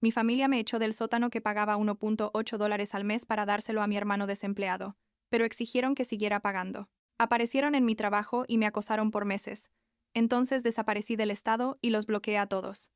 Mi familia me echó del sótano que pagaba $1.8 al mes para dárselo a mi hermano desempleado, pero exigieron que siguiera pagando. Aparecieron en mi trabajo y me acosaron por meses. Entonces desaparecí del estado y los bloqueé a todos.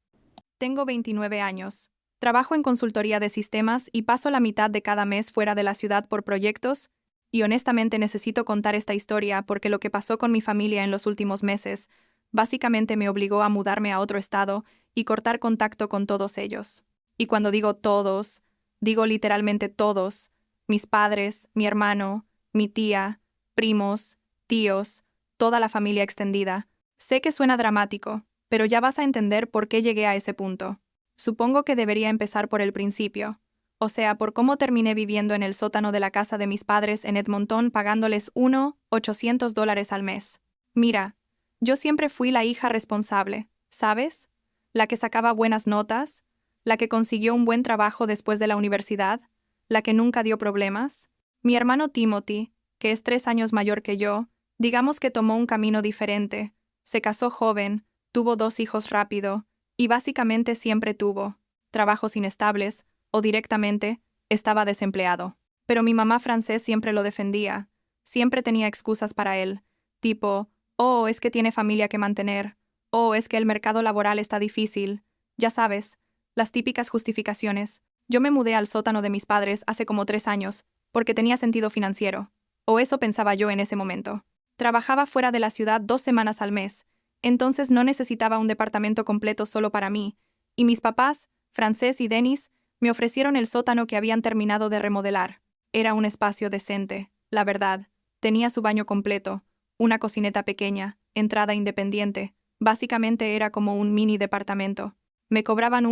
Tengo 29 años. Trabajo en consultoría de sistemas y paso la mitad de cada mes fuera de la ciudad por proyectos, y honestamente necesito contar esta historia porque lo que pasó con mi familia en los últimos meses básicamente me obligó a mudarme a otro estado y cortar contacto con todos ellos. Y cuando digo todos, digo literalmente todos: mis padres, mi hermano, mi tía, primos, tíos, toda la familia extendida. Sé que suena dramático, pero ya vas a entender por qué llegué a ese punto. Supongo que debería empezar por el principio, o sea, por cómo terminé viviendo en el sótano de la casa de mis padres en Edmonton pagándoles $800 al mes. Mira, yo siempre fui la hija responsable, ¿sabes? La que sacaba buenas notas, la que consiguió un buen trabajo después de la universidad, la que nunca dio problemas. Mi hermano Timothy, que es 3 años mayor que yo, digamos que tomó un camino diferente. Se casó joven, tuvo 2 hijos rápido, y básicamente siempre tuvo trabajos inestables, o directamente, estaba desempleado. Pero mi mamá francés siempre lo defendía. Siempre tenía excusas para él, tipo: oh, es que tiene familia que mantener, oh, es que el mercado laboral está difícil. Ya sabes, las típicas justificaciones. Yo me mudé al sótano de mis padres hace como 3 años, porque tenía sentido financiero. O eso pensaba yo en ese momento. Trabajaba fuera de la ciudad 2 semanas al mes, entonces no necesitaba un departamento completo solo para mí, y mis papás, Frances y Denis, me ofrecieron el sótano que habían terminado de remodelar. Era un espacio decente, la verdad. Tenía su baño completo, una cocineta pequeña, entrada independiente. Básicamente era como un mini departamento. Me cobraban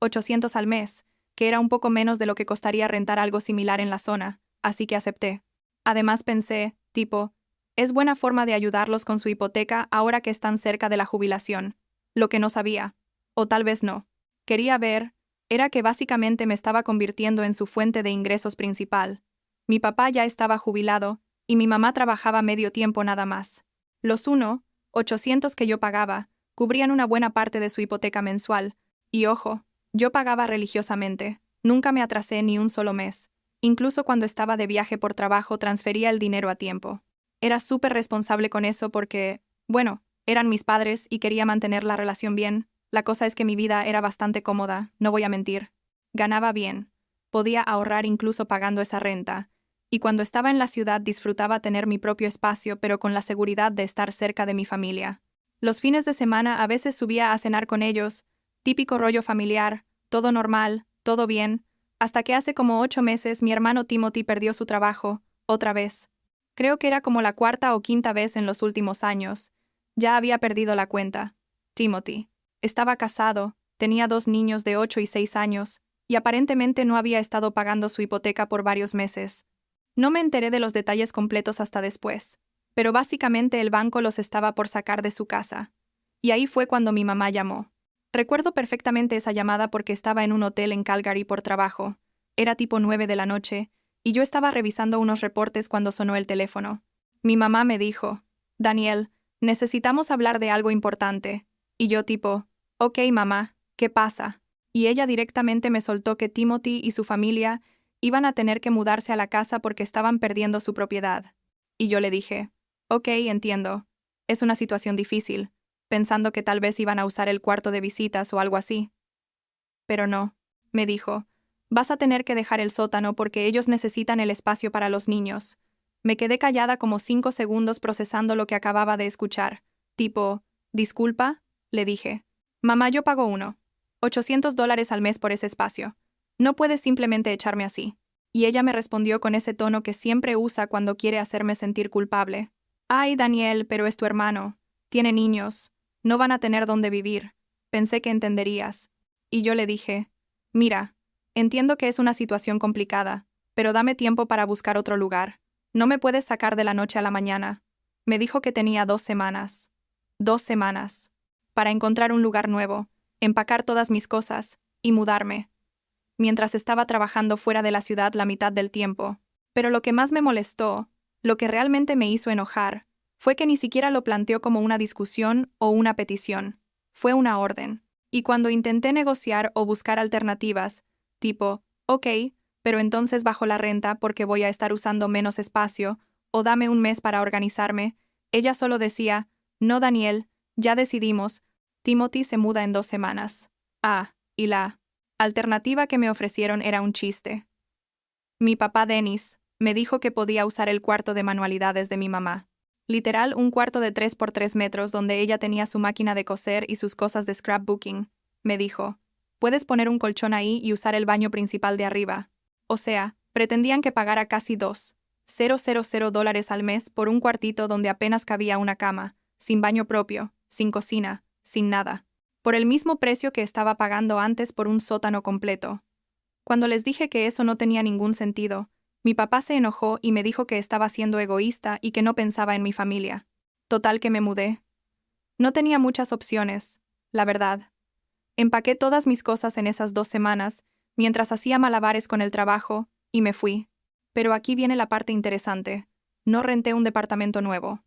$800 al mes, que era un poco menos de lo que costaría rentar algo similar en la zona, así que acepté. Además pensé, tipo, es buena forma de ayudarlos con su hipoteca ahora que están cerca de la jubilación. Lo que no sabía, o tal vez no, quería ver, era que básicamente me estaba convirtiendo en su fuente de ingresos principal. Mi papá ya estaba jubilado, y mi mamá trabajaba medio tiempo nada más. Los $800 que yo pagaba cubrían una buena parte de su hipoteca mensual, y ojo, yo pagaba religiosamente, nunca me atrasé ni un solo mes. Incluso cuando estaba de viaje por trabajo transfería el dinero a tiempo. Era súper responsable con eso porque, bueno, eran mis padres y quería mantener la relación bien. La cosa es que mi vida era bastante cómoda, no voy a mentir. Ganaba bien. Podía ahorrar incluso pagando esa renta. Y cuando estaba en la ciudad disfrutaba tener mi propio espacio, pero con la seguridad de estar cerca de mi familia. Los fines de semana a veces subía a cenar con ellos, típico rollo familiar, todo normal, todo bien, hasta que hace como 8 meses mi hermano Timothy perdió su trabajo, otra vez. Creo que era como la cuarta o quinta vez en los últimos años. Ya había perdido la cuenta. Timothy estaba casado, tenía 2 niños de 8 y 6 años, y aparentemente no había estado pagando su hipoteca por varios meses. No me enteré de los detalles completos hasta después, pero básicamente el banco los estaba por sacar de su casa. Y ahí fue cuando mi mamá llamó. Recuerdo perfectamente esa llamada porque estaba en un hotel en Calgary por trabajo. Era tipo 9 de la noche, y yo estaba revisando unos reportes cuando sonó el teléfono. Mi mamá me dijo: Daniel, necesitamos hablar de algo importante. Y yo tipo: ok, mamá, ¿qué pasa? Y ella directamente me soltó que Timothy y su familia iban a tener que mudarse a la casa porque estaban perdiendo su propiedad. Y yo le dije: ok, entiendo. Es una situación difícil, pensando que tal vez iban a usar el cuarto de visitas o algo así. Pero no, me dijo, vas a tener que dejar el sótano porque ellos necesitan el espacio para los niños. Me quedé callada como 5 segundos procesando lo que acababa de escuchar. Tipo, disculpa, le dije. Mamá, yo pago $800 al mes por ese espacio. No puedes simplemente echarme así. Y ella me respondió con ese tono que siempre usa cuando quiere hacerme sentir culpable. Ay, Daniel, pero es tu hermano. Tiene niños. No van a tener dónde vivir. Pensé que entenderías. Y yo le dije: mira, entiendo que es una situación complicada, pero dame tiempo para buscar otro lugar. No me puedes sacar de la noche a la mañana. Me dijo que tenía 2 semanas. 2 semanas. Para encontrar un lugar nuevo, empacar todas mis cosas y mudarme. Mientras estaba trabajando fuera de la ciudad la mitad del tiempo. Pero lo que más me molestó, lo que realmente me hizo enojar, fue que ni siquiera lo planteó como una discusión o una petición. Fue una orden. Y cuando intenté negociar o buscar alternativas, tipo, ok, pero entonces bajo la renta porque voy a estar usando menos espacio, o dame un mes para organizarme, ella solo decía, no Daniel, ya decidimos, Timothy se muda en 2 semanas. Y la alternativa que me ofrecieron era un chiste. Mi papá Dennis me dijo que podía usar el cuarto de manualidades de mi mamá. Literal, un cuarto de 3 por 3 metros donde ella tenía su máquina de coser y sus cosas de scrapbooking. Me dijo, puedes poner un colchón ahí y usar el baño principal de arriba. O sea, pretendían que pagara casi $2,000 al mes por un cuartito donde apenas cabía una cama, sin baño propio, sin cocina, sin nada. Por el mismo precio que estaba pagando antes por un sótano completo. Cuando les dije que eso no tenía ningún sentido, mi papá se enojó y me dijo que estaba siendo egoísta y que no pensaba en mi familia. Total que me mudé. No tenía muchas opciones, la verdad. Empaqué todas mis cosas en esas 2 semanas, mientras hacía malabares con el trabajo, y me fui. Pero aquí viene la parte interesante. No renté un departamento nuevo.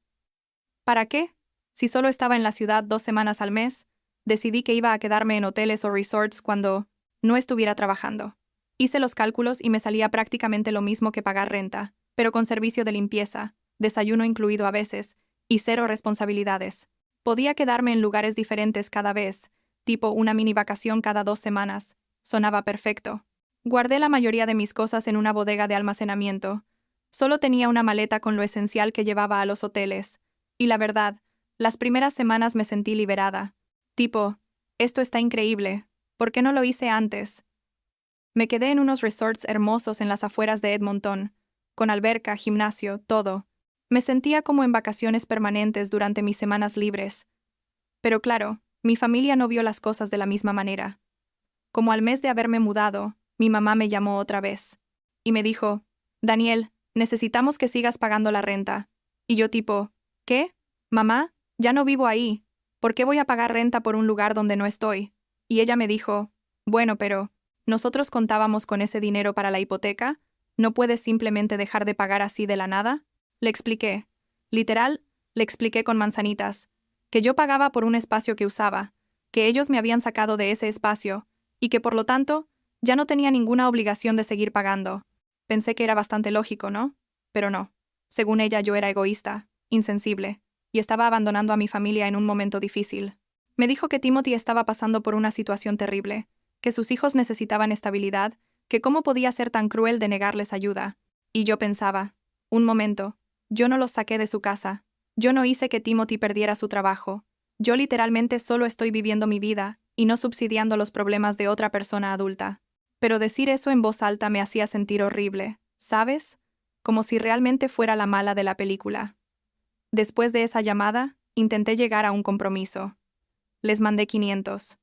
¿Para qué? Si solo estaba en la ciudad 2 semanas al mes, decidí que iba a quedarme en hoteles o resorts cuando no estuviera trabajando. Hice los cálculos y me salía prácticamente lo mismo que pagar renta, pero con servicio de limpieza, desayuno incluido a veces, y 0 responsabilidades. Podía quedarme en lugares diferentes cada vez, tipo una mini vacación cada 2 semanas. Sonaba perfecto. Guardé la mayoría de mis cosas en una bodega de almacenamiento. Solo tenía una maleta con lo esencial que llevaba a los hoteles. Y la verdad, las primeras semanas me sentí liberada. Tipo, esto está increíble. ¿Por qué no lo hice antes? Me quedé en unos resorts hermosos en las afueras de Edmonton, con alberca, gimnasio, todo. Me sentía como en vacaciones permanentes durante mis semanas libres. Pero claro, mi familia no vio las cosas de la misma manera. Como al mes de haberme mudado, mi mamá me llamó otra vez. Y me dijo, Daniel, necesitamos que sigas pagando la renta. Y yo tipo, ¿qué? Mamá, ya no vivo ahí. ¿Por qué voy a pagar renta por un lugar donde no estoy? Y ella me dijo, bueno, pero nosotros contábamos con ese dinero para la hipoteca, ¿no puedes simplemente dejar de pagar así de la nada? Le expliqué. Literal, le expliqué con manzanitas. Que yo pagaba por un espacio que usaba, que ellos me habían sacado de ese espacio, y que por lo tanto, ya no tenía ninguna obligación de seguir pagando. Pensé que era bastante lógico, ¿no? Pero no. Según ella, yo era egoísta, insensible, y estaba abandonando a mi familia en un momento difícil. Me dijo que Timothy estaba pasando por una situación terrible, que sus hijos necesitaban estabilidad, que cómo podía ser tan cruel de negarles ayuda. Y yo pensaba, un momento, yo no los saqué de su casa, yo no hice que Timothy perdiera su trabajo, yo literalmente solo estoy viviendo mi vida y no subsidiando los problemas de otra persona adulta. Pero decir eso en voz alta me hacía sentir horrible, ¿sabes? Como si realmente fuera la mala de la película. Después de esa llamada, intenté llegar a un compromiso. Les mandé $500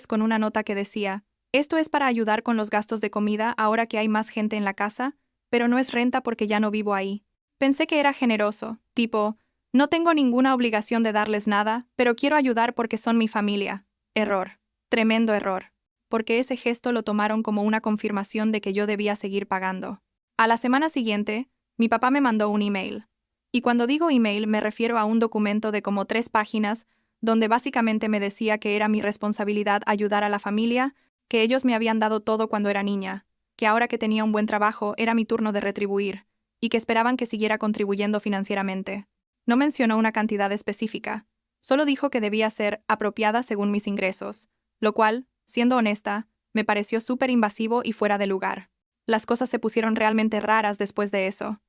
con una nota que decía, esto es para ayudar con los gastos de comida ahora que hay más gente en la casa, pero no es renta porque ya no vivo ahí. Pensé que era generoso, tipo, no tengo ninguna obligación de darles nada, pero quiero ayudar porque son mi familia. Error. Tremendo error. Porque ese gesto lo tomaron como una confirmación de que yo debía seguir pagando. A la semana siguiente, mi papá me mandó un email. Y cuando digo email me refiero a un documento de como 3 páginas donde básicamente me decía que era mi responsabilidad ayudar a la familia, que ellos me habían dado todo cuando era niña, que ahora que tenía un buen trabajo era mi turno de retribuir, y que esperaban que siguiera contribuyendo financieramente. No mencionó una cantidad específica, solo dijo que debía ser apropiada según mis ingresos, lo cual, siendo honesta, me pareció súper invasivo y fuera de lugar. Las cosas se pusieron realmente raras después de eso.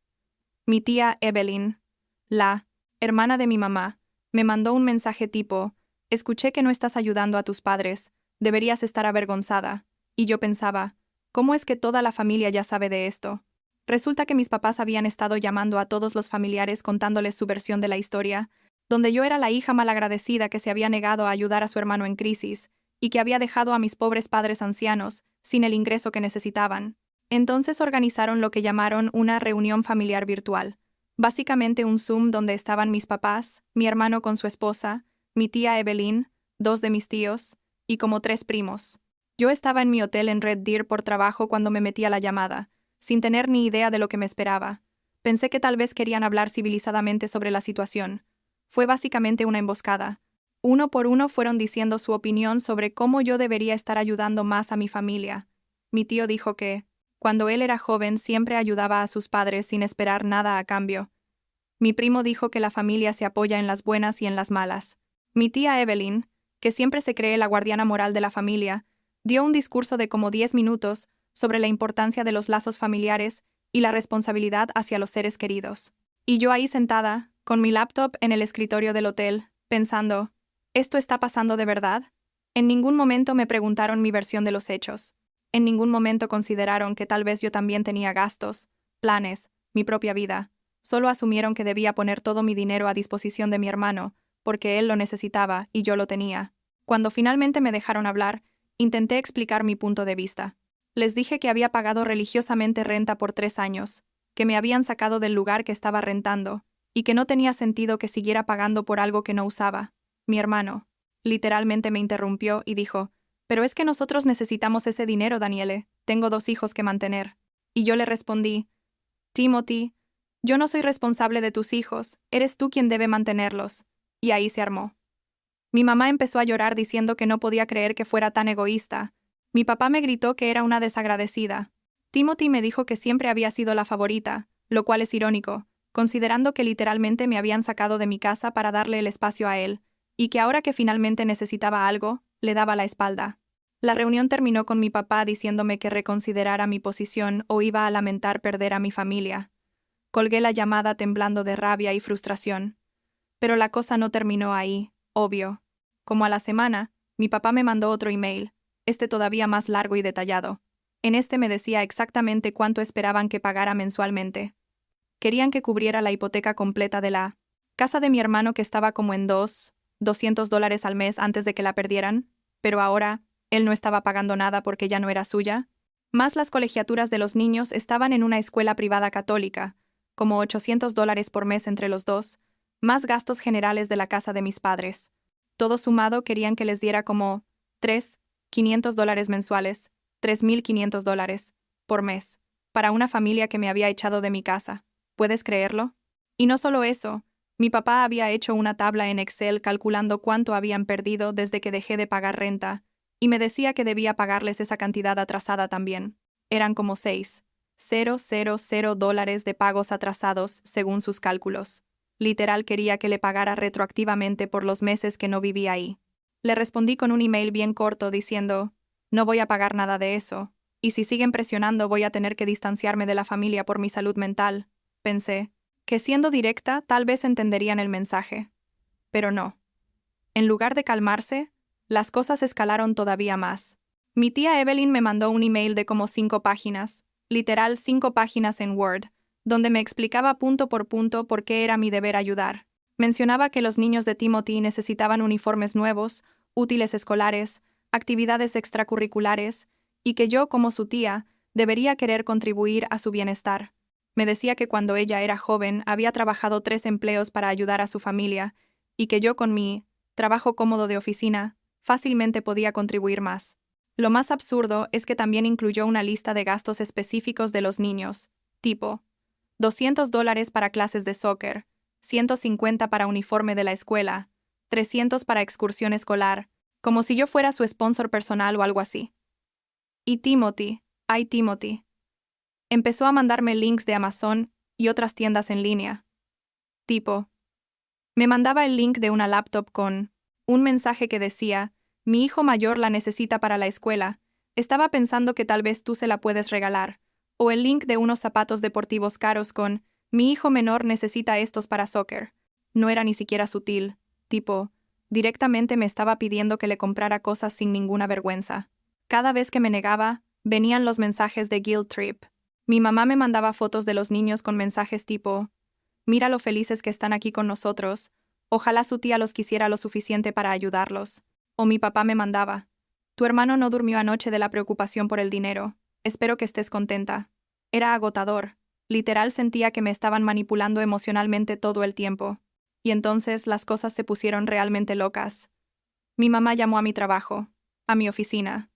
Mi tía Evelyn, la hermana de mi mamá, me mandó un mensaje tipo, escuché que no estás ayudando a tus padres, deberías estar avergonzada, y yo pensaba, ¿cómo es que toda la familia ya sabe de esto? Resulta que mis papás habían estado llamando a todos los familiares contándoles su versión de la historia, donde yo era la hija malagradecida que se había negado a ayudar a su hermano en crisis, y que había dejado a mis pobres padres ancianos, sin el ingreso que necesitaban. Entonces organizaron lo que llamaron una reunión familiar virtual. Básicamente un Zoom donde estaban mis papás, mi hermano con su esposa, mi tía Evelyn, 2 de mis tíos, y como 3 primos. Yo estaba en mi hotel en Red Deer por trabajo cuando me metí a la llamada, sin tener ni idea de lo que me esperaba. Pensé que tal vez querían hablar civilizadamente sobre la situación. Fue básicamente una emboscada. Uno por uno fueron diciendo su opinión sobre cómo yo debería estar ayudando más a mi familia. Mi tío dijo que, cuando él era joven, siempre ayudaba a sus padres sin esperar nada a cambio. Mi primo dijo que la familia se apoya en las buenas y en las malas. Mi tía Evelyn, que siempre se cree la guardiana moral de la familia, dio un discurso de como 10 minutos sobre la importancia de los lazos familiares y la responsabilidad hacia los seres queridos. Y yo ahí sentada, con mi laptop en el escritorio del hotel, pensando, ¿esto está pasando de verdad? En ningún momento me preguntaron mi versión de los hechos. En ningún momento consideraron que tal vez yo también tenía gastos, planes, mi propia vida. Solo asumieron que debía poner todo mi dinero a disposición de mi hermano, porque él lo necesitaba y yo lo tenía. Cuando finalmente me dejaron hablar, intenté explicar mi punto de vista. Les dije que había pagado religiosamente renta por 3 años, que me habían sacado del lugar que estaba rentando, y que no tenía sentido que siguiera pagando por algo que no usaba. Mi hermano, literalmente me interrumpió y dijo, «Pero es que nosotros necesitamos ese dinero, Daniele, tengo 2 hijos que mantener». Y yo le respondí, «Timothy, yo no soy responsable de tus hijos, eres tú quien debe mantenerlos». Y ahí se armó. Mi mamá empezó a llorar diciendo que no podía creer que fuera tan egoísta. Mi papá me gritó que era una desagradecida. Timothy me dijo que siempre había sido la favorita, lo cual es irónico, considerando que literalmente me habían sacado de mi casa para darle el espacio a él, y que ahora que finalmente necesitaba algo, le daba la espalda. La reunión terminó con mi papá diciéndome que reconsiderara mi posición o iba a lamentar perder a mi familia. Colgué la llamada temblando de rabia y frustración. Pero la cosa no terminó ahí, obvio. Como a la semana, mi papá me mandó otro email, todavía más largo y detallado. En me decía exactamente cuánto esperaban que pagara mensualmente. Querían que cubriera la hipoteca completa de la casa de mi hermano, que estaba como en $200 al mes antes de que la perdieran, pero ahora, él no estaba pagando nada porque ya no era suya. Más las colegiaturas de los niños estaban en una escuela privada católica, como $800 por mes entre los dos, más gastos generales de la casa de mis padres. Todo sumado querían que les diera como $3,500 mensuales, $3,500 por mes, para una familia que me había echado de mi casa. ¿Puedes creerlo? Y no solo eso, mi papá había hecho una tabla en Excel calculando cuánto habían perdido desde que dejé de pagar renta, y me decía que debía pagarles esa cantidad atrasada también. Eran como $6,000 de pagos atrasados según sus cálculos. Literal quería que le pagara retroactivamente por los meses que no vivía ahí. Le respondí con un email bien corto diciendo, no voy a pagar nada de eso, y si siguen presionando voy a tener que distanciarme de la familia por mi salud mental. Pensé que siendo directa tal vez entenderían el mensaje. Pero no. En lugar de calmarse, las cosas escalaron todavía más. Mi tía Evelyn me mandó un email de como 5 páginas, literal 5 páginas en Word, donde me explicaba punto por qué era mi deber ayudar. Mencionaba que los niños de Timothy necesitaban uniformes nuevos, útiles escolares, actividades extracurriculares, y que yo, como su tía, debería querer contribuir a su bienestar. Me decía que cuando ella era joven había trabajado 3 empleos para ayudar a su familia, y que yo con mi trabajo cómodo de oficina fácilmente podía contribuir más. Lo más absurdo es que también incluyó una lista de gastos específicos de los niños, tipo $200 para clases de soccer, 150 para uniforme de la escuela, 300 para excursión escolar, como si yo fuera su sponsor personal o algo así. Y Timothy, empezó a mandarme links de Amazon y otras tiendas en línea. Tipo, me mandaba el link de una laptop con un mensaje que decía, mi hijo mayor la necesita para la escuela, estaba pensando que tal vez tú se la puedes regalar, o el link de unos zapatos deportivos caros con, mi hijo menor necesita estos para soccer. No era ni siquiera sutil, tipo, directamente me estaba pidiendo que le comprara cosas sin ninguna vergüenza. Cada vez que me negaba, venían los mensajes de guilt trip. Mi mamá me mandaba fotos de los niños con mensajes tipo, mira lo felices que están aquí con nosotros, ojalá su tía los quisiera lo suficiente para ayudarlos. O mi papá me mandaba, tu hermano no durmió anoche de la preocupación por el dinero, espero que estés contenta. Era agotador, literal sentía que me estaban manipulando emocionalmente todo el tiempo. Y entonces las cosas se pusieron realmente locas. Mi mamá llamó a mi trabajo, a mi oficina.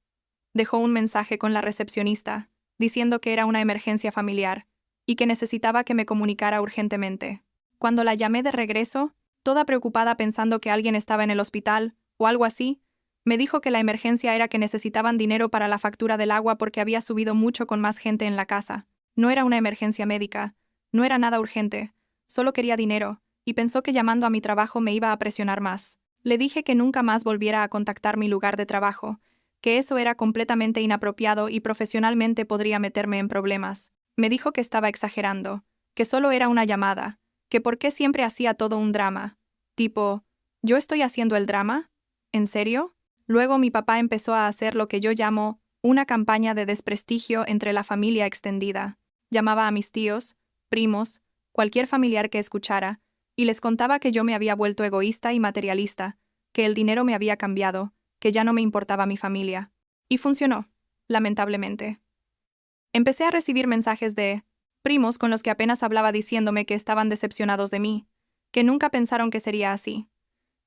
Dejó un mensaje con la recepcionista, diciendo que era una emergencia familiar y que necesitaba que me comunicara urgentemente. Cuando la llamé de regreso, toda preocupada pensando que alguien estaba en el hospital, o algo así. Me dijo que la emergencia era que necesitaban dinero para la factura del agua porque había subido mucho con más gente en la casa. No era una emergencia médica, no era nada urgente, solo quería dinero, y pensó que llamando a mi trabajo me iba a presionar más. Le dije que nunca más volviera a contactar mi lugar de trabajo, que eso era completamente inapropiado y profesionalmente podría meterme en problemas. Me dijo que estaba exagerando, que solo era una llamada, que por qué siempre hacía todo un drama. Tipo, ¿yo estoy haciendo el drama? ¿En serio? Luego mi papá empezó a hacer lo que yo llamo una campaña de desprestigio entre la familia extendida. Llamaba a mis tíos, primos, cualquier familiar que escuchara, y les contaba que yo me había vuelto egoísta y materialista, que el dinero me había cambiado, que ya no me importaba mi familia. Y funcionó, lamentablemente. Empecé a recibir mensajes de primos con los que apenas hablaba diciéndome que estaban decepcionados de mí, que nunca pensaron que sería así.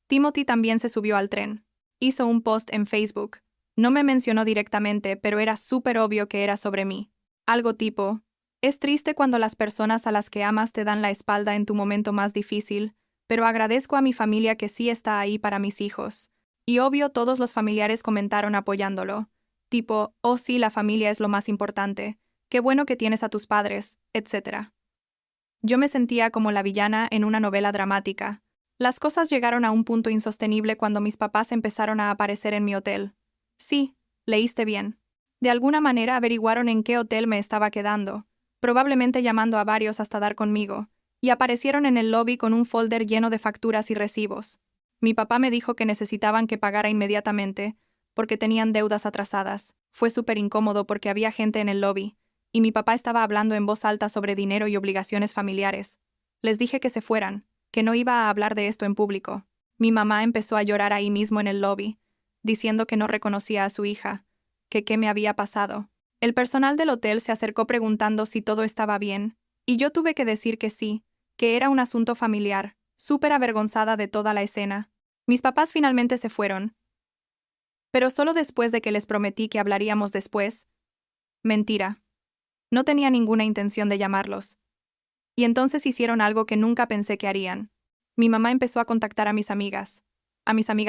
Timothy también se subió al tren. Hizo un post en Facebook. No me mencionó directamente, pero era súper obvio que era sobre mí. Algo tipo, es triste cuando las personas a las que amas te dan la espalda en tu momento más difícil, pero agradezco a mi familia que sí está ahí para mis hijos. Y obvio todos los familiares comentaron apoyándolo. Tipo, oh sí, la familia es lo más importante, qué bueno que tienes a tus padres, etc. Yo me sentía como la villana en una novela dramática. Las cosas llegaron a un punto insostenible cuando mis papás empezaron a aparecer en mi hotel. Sí, leíste bien. De alguna manera averiguaron en qué hotel me estaba quedando, probablemente llamando a varios hasta dar conmigo, y aparecieron en el lobby con un folder lleno de facturas y recibos. Mi papá me dijo que necesitaban que pagara inmediatamente, porque tenían deudas atrasadas. Fue súper incómodo porque había gente en el lobby, y mi papá estaba hablando en voz alta sobre dinero y obligaciones familiares. Les dije que se fueran, que no iba a hablar de esto en público. Mi mamá empezó a llorar ahí mismo en el lobby, diciendo que no reconocía a su hija, que qué me había pasado. El personal del hotel se acercó preguntando si todo estaba bien, y yo tuve que decir que sí, que era un asunto familiar, súper avergonzada de toda la escena. Mis papás finalmente se fueron, pero solo después de que les prometí que hablaríamos después. Mentira. No tenía ninguna intención de llamarlos. Y entonces hicieron algo que nunca pensé que harían. Mi mamá empezó a contactar a mis amigas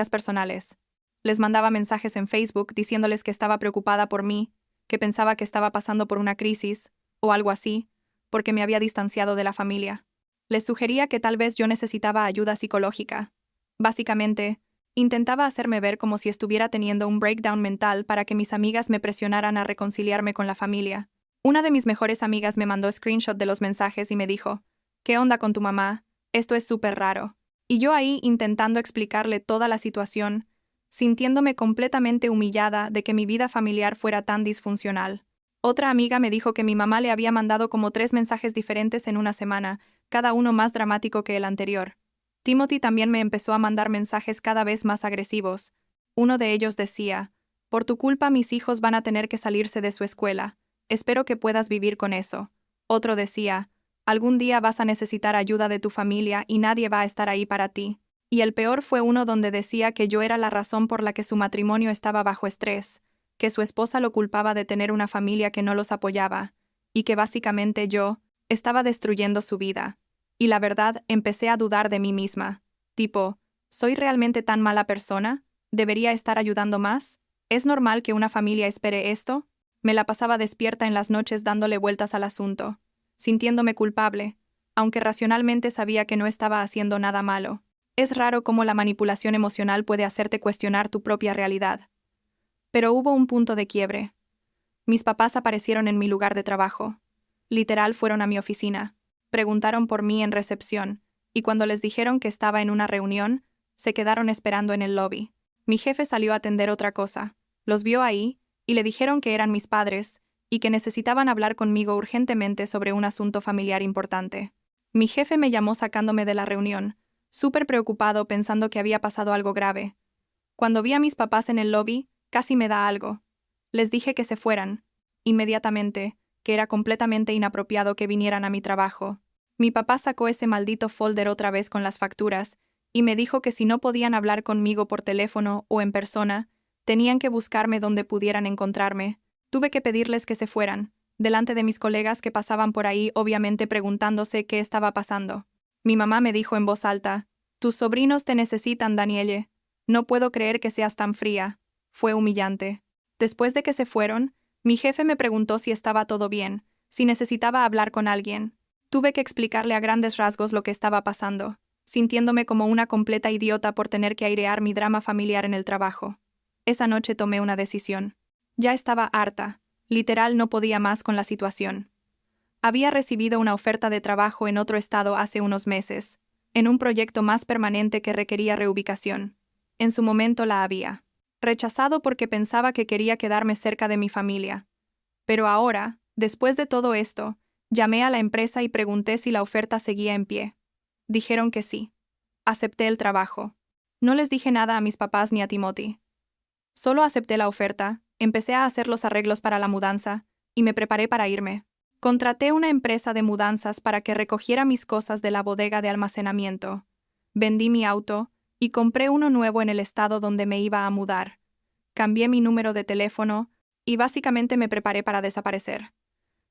personales. Les mandaba mensajes en Facebook diciéndoles que estaba preocupada por mí, que pensaba que estaba pasando por una crisis, o algo así, porque me había distanciado de la familia. Les sugería que tal vez yo necesitaba ayuda psicológica. Básicamente, intentaba hacerme ver como si estuviera teniendo un breakdown mental para que mis amigas me presionaran a reconciliarme con la familia. Una de mis mejores amigas me mandó screenshot de los mensajes y me dijo, ¿qué onda con tu mamá? Esto es súper raro. Y yo ahí intentando explicarle toda la situación, sintiéndome completamente humillada de que mi vida familiar fuera tan disfuncional. Otra amiga me dijo que mi mamá le había mandado como 3 mensajes diferentes en una semana, cada uno más dramático que el anterior. Timothy también me empezó a mandar mensajes cada vez más agresivos. Uno de ellos decía, por tu culpa mis hijos van a tener que salirse de su escuela. Espero que puedas vivir con eso. Otro decía, algún día vas a necesitar ayuda de tu familia y nadie va a estar ahí para ti. Y el peor fue uno donde decía que yo era la razón por la que su matrimonio estaba bajo estrés, que su esposa lo culpaba de tener una familia que no los apoyaba, y que básicamente yo estaba destruyendo su vida. Y la verdad, empecé a dudar de mí misma. Tipo, ¿soy realmente tan mala persona? ¿Debería estar ayudando más? ¿Es normal que una familia espere esto? Me la pasaba despierta en las noches dándole vueltas al asunto, sintiéndome culpable, aunque racionalmente sabía que no estaba haciendo nada malo. Es raro cómo la manipulación emocional puede hacerte cuestionar tu propia realidad. Pero hubo un punto de quiebre. Mis papás aparecieron en mi lugar de trabajo. Literal fueron a mi oficina. Preguntaron por mí en recepción, y cuando les dijeron que estaba en una reunión, se quedaron esperando en el lobby. Mi jefe salió a atender otra cosa. Los vio ahí, y le dijeron que eran mis padres, y que necesitaban hablar conmigo urgentemente sobre un asunto familiar importante. Mi jefe me llamó sacándome de la reunión, súper preocupado pensando que había pasado algo grave. Cuando vi a mis papás en el lobby, casi me da algo. Les dije que se fueran, inmediatamente, que era completamente inapropiado que vinieran a mi trabajo. Mi papá sacó ese maldito folder otra vez con las facturas, y me dijo que si no podían hablar conmigo por teléfono o en persona, tenían que buscarme donde pudieran encontrarme. Tuve que pedirles que se fueran, delante de mis colegas que pasaban por ahí obviamente preguntándose qué estaba pasando. Mi mamá me dijo en voz alta, Tus sobrinos te necesitan, Danielle. No puedo creer que seas tan fría. Fue humillante. Después de que se fueron, mi jefe me preguntó si estaba todo bien, si necesitaba hablar con alguien. Tuve que explicarle a grandes rasgos lo que estaba pasando, sintiéndome como una completa idiota por tener que airear mi drama familiar en el trabajo. Esa noche tomé una decisión. Ya estaba harta. Literal no podía más con la situación. Había recibido una oferta de trabajo en otro estado hace unos meses, en un proyecto más permanente que requería reubicación. En su momento la había rechazado porque pensaba que quería quedarme cerca de mi familia. Pero ahora, después de todo esto, llamé a la empresa y pregunté si la oferta seguía en pie. Dijeron que sí. Acepté el trabajo. No les dije nada a mis papás ni a Timothy. Solo acepté la oferta, empecé a hacer los arreglos para la mudanza y me preparé para irme. Contraté una empresa de mudanzas para que recogiera mis cosas de la bodega de almacenamiento. Vendí mi auto y compré uno nuevo en el estado donde me iba a mudar. Cambié mi número de teléfono y básicamente me preparé para desaparecer.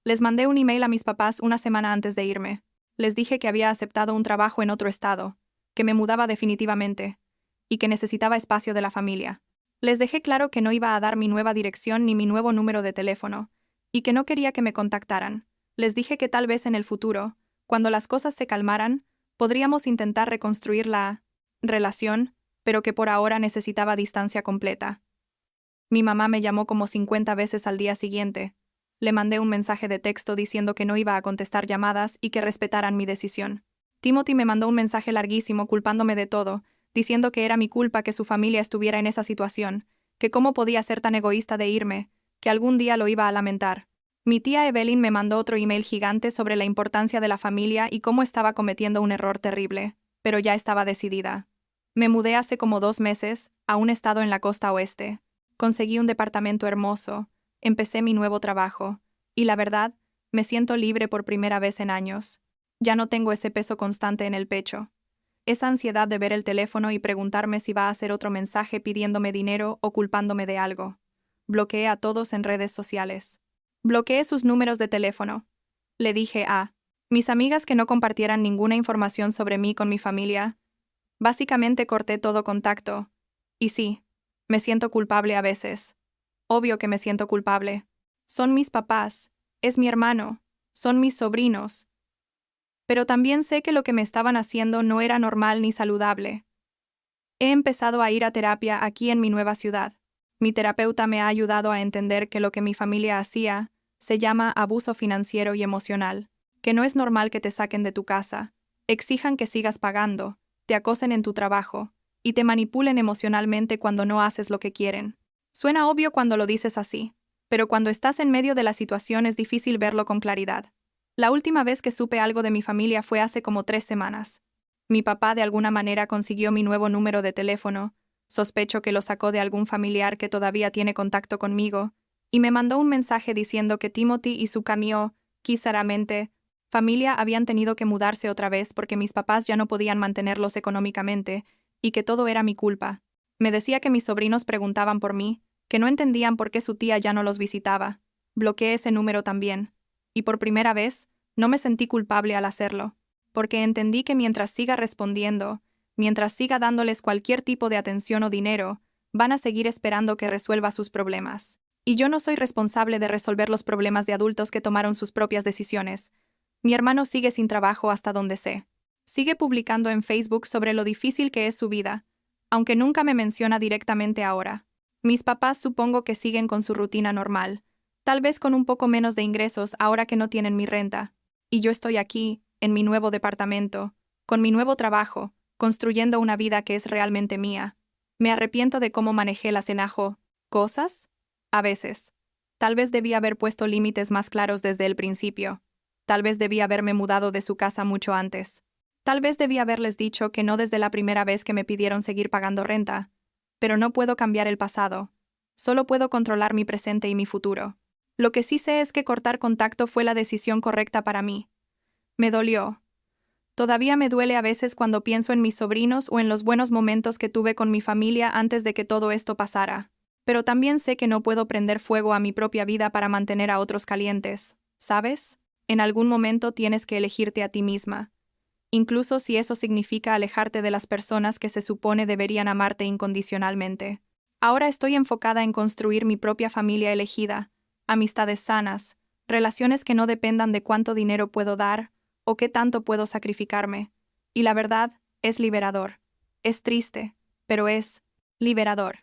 Les mandé un email a mis papás una semana antes de irme. Les dije que había aceptado un trabajo en otro estado, que me mudaba definitivamente y que necesitaba espacio de la familia. Les dejé claro que no iba a dar mi nueva dirección ni mi nuevo número de teléfono, y que no quería que me contactaran. Les dije que tal vez en el futuro, cuando las cosas se calmaran, podríamos intentar reconstruir la relación, pero que por ahora necesitaba distancia completa. Mi mamá me llamó como 50 veces al día siguiente. Le mandé un mensaje de texto diciendo que no iba a contestar llamadas y que respetaran mi decisión. Timothy me mandó un mensaje larguísimo culpándome de todo, diciendo que era mi culpa que su familia estuviera en esa situación, que cómo podía ser tan egoísta de irme, que algún día lo iba a lamentar. Mi tía Evelyn me mandó otro email gigante sobre la importancia de la familia y cómo estaba cometiendo un error terrible, pero ya estaba decidida. Me mudé hace como 2 meses, a un estado en la costa oeste. Conseguí un departamento hermoso, empecé mi nuevo trabajo, y la verdad, me siento libre por primera vez en años. Ya no tengo ese peso constante en el pecho. Esa ansiedad de ver el teléfono y preguntarme si va a hacer otro mensaje pidiéndome dinero o culpándome de algo. Bloqueé a todos en redes sociales. Bloqueé sus números de teléfono. Le dije a mis amigas que no compartieran ninguna información sobre mí con mi familia. Básicamente corté todo contacto. Y sí, me siento culpable a veces. Obvio que me siento culpable. Son mis papás, es mi hermano, son mis sobrinos. Pero también sé que lo que me estaban haciendo no era normal ni saludable. He empezado a ir a terapia aquí en mi nueva ciudad. Mi terapeuta me ha ayudado a entender que lo que mi familia hacía se llama abuso financiero y emocional, que no es normal que te saquen de tu casa, exijan que sigas pagando, te acosen en tu trabajo y te manipulen emocionalmente cuando no haces lo que quieren. Suena obvio cuando lo dices así, pero cuando estás en medio de la situación es difícil verlo con claridad. La última vez que supe algo de mi familia fue hace como 3 semanas. Mi papá de alguna manera consiguió mi nuevo número de teléfono, sospecho que lo sacó de algún familiar que todavía tiene contacto conmigo, y me mandó un mensaje diciendo que Timothy y su camio, quizáramente, familia habían tenido que mudarse otra vez porque mis papás ya no podían mantenerlos económicamente, y que todo era mi culpa. Me decía que mis sobrinos preguntaban por mí, que no entendían por qué su tía ya no los visitaba. Bloqueé ese número también. Y por primera vez, no me sentí culpable al hacerlo, porque entendí que mientras siga respondiendo, mientras siga dándoles cualquier tipo de atención o dinero, van a seguir esperando que resuelva sus problemas. Y yo no soy responsable de resolver los problemas de adultos que tomaron sus propias decisiones. Mi hermano sigue sin trabajo hasta donde sé. Sigue publicando en Facebook sobre lo difícil que es su vida, aunque nunca me menciona directamente ahora. Mis papás supongo que siguen con su rutina normal, tal vez con un poco menos de ingresos ahora que no tienen mi renta. Y yo estoy aquí, en mi nuevo departamento, con mi nuevo trabajo, construyendo una vida que es realmente mía. Me arrepiento de cómo manejé las cosas. A veces. Tal vez debí haber puesto límites más claros desde el principio. Tal vez debí haberme mudado de su casa mucho antes. Tal vez debí haberles dicho que no desde la primera vez que me pidieron seguir pagando renta. Pero no puedo cambiar el pasado. Solo puedo controlar mi presente y mi futuro. Lo que sí sé es que cortar contacto fue la decisión correcta para mí. Me dolió. Todavía me duele a veces cuando pienso en mis sobrinos o en los buenos momentos que tuve con mi familia antes de que todo esto pasara. Pero también sé que no puedo prender fuego a mi propia vida para mantener a otros calientes, ¿sabes? En algún momento tienes que elegirte a ti misma. incluso si eso significa alejarte de las personas que se supone deberían amarte incondicionalmente. Ahora estoy enfocada en construir mi propia familia elegida, amistades sanas, relaciones que no dependan de cuánto dinero puedo dar o qué tanto puedo sacrificarme. Y la verdad, es liberador. Es triste, pero es liberador.